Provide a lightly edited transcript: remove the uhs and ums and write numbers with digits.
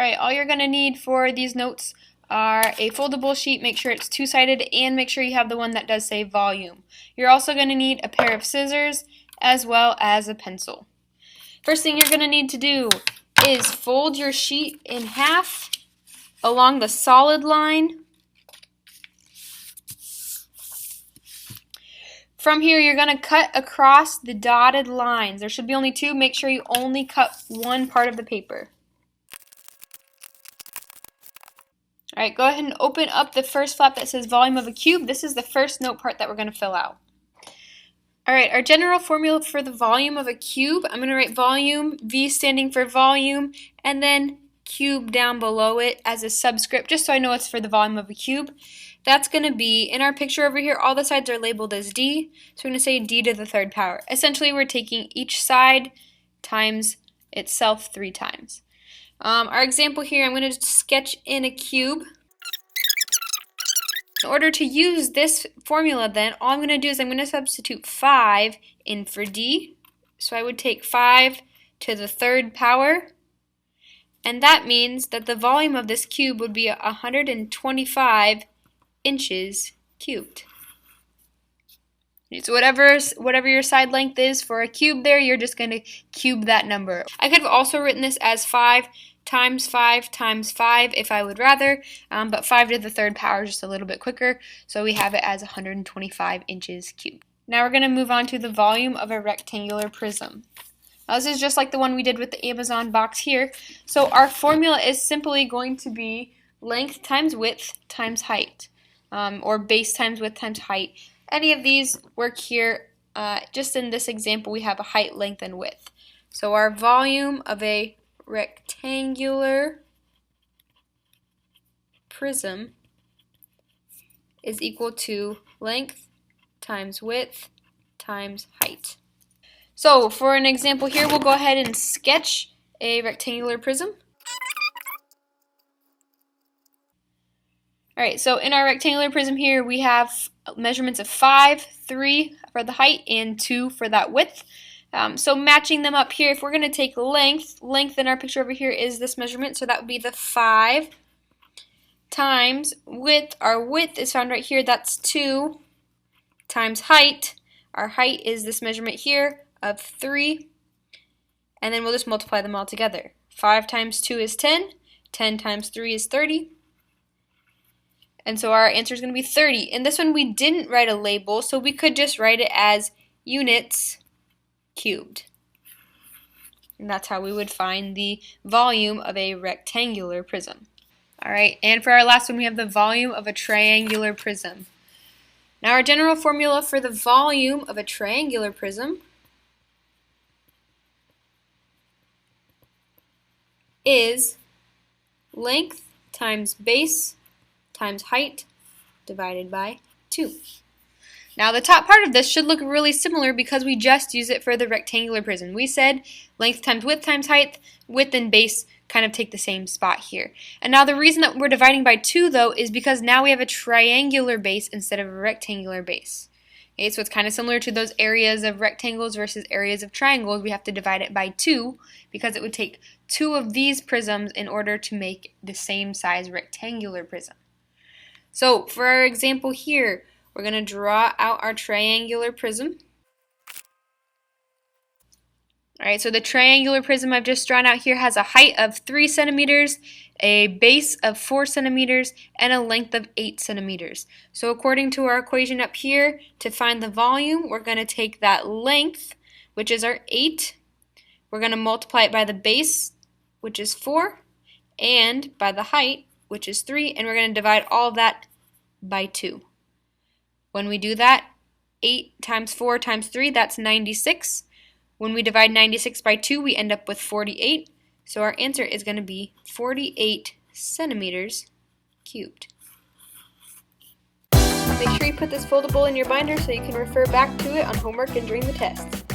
Alright, all you're going to need for these notes are a foldable sheet. Make sure it's two-sided and make sure you have the one that does say volume. You're also going to need a pair of scissors as well as a pencil. First thing you're going to need to do is fold your sheet in half along the solid line. From here, you're going to cut across the dotted lines. There should be only two. Make sure you only cut one part of the paper. Alright, go ahead and open up the first flap that says volume of a cube. This is the first note part that we're going to fill out. Alright, our general formula for the volume of a cube, I'm going to write volume, V standing for volume, and then cube down below it as a subscript, just so I know it's for the volume of a cube. That's going to be, in our picture over here, all the sides are labeled as D, so we're going to say D to the third power. Essentially, we're taking each side times itself 3 times. Our example here, I'm going to sketch in a cube. In order to use this formula then, all I'm going to do is I'm going to substitute 5 in for D. So I would take 5 to the third power, and that means that the volume of this cube would be 125 inches cubed. So whatever your side length is for a cube there, you're just going to cube that number. I could have also written this as 5 times 5 times 5 if I would rather, but 5 to the third power is just a little bit quicker, so we have it as 125 inches cubed. Now we're going to move on to the volume of a rectangular prism. Now this is just like the one we did with the Amazon box here. So our formula is simply going to be length times width times height, or base times width times height. Any of these work here. Just in this example, we have a height, length, and width. So our volume of a rectangular prism is equal to length times width times height. So for an example here, we'll go ahead and sketch a rectangular prism. Alright, so in our rectangular prism here, we have measurements of 5, 3 for the height, and 2 for that width. So matching them up here, if we're going to take length in our picture over here is this measurement, so that would be the 5 times width. Our width is found right here, that's 2 times height. Our height is this measurement here of 3, and then we'll just multiply them all together. 5 times 2 is 10, 10 times 3 is 30. And so our answer is going to be 30. In this one, we didn't write a label, so we could just write it as units cubed. And that's how we would find the volume of a rectangular prism. Alright, and for our last one, we have the volume of a triangular prism. Now our general formula for the volume of a triangular prism is length times base times height divided by 2. Now the top part of this should look really similar because we just use it for the rectangular prism. We said length times height, width and base kind of take the same spot here. And now the reason that we're dividing by 2 though is because now we have a triangular base instead of a rectangular base. Okay, so it's kind of similar to those areas of rectangles versus areas of triangles. We have to divide it by 2 because it would take 2 of these prisms in order to make the same size rectangular prism. So for our example here, we're going to draw out our triangular prism. Alright, so the triangular prism I've just drawn out here has a height of 3 centimeters, a base of 4 centimeters, and a length of 8 centimeters. So according to our equation up here, to find the volume, we're going to take that length, which is our 8, we're going to multiply it by the base, which is 4, and by the height, which is 3, and we're going to divide all of that by 2. When we do that, 8 times 4 times 3, that's 96. When we divide 96 by 2, we end up with 48. So our answer is going to be 48 centimeters cubed. Make sure you put this foldable in your binder so you can refer back to it on homework and during the test.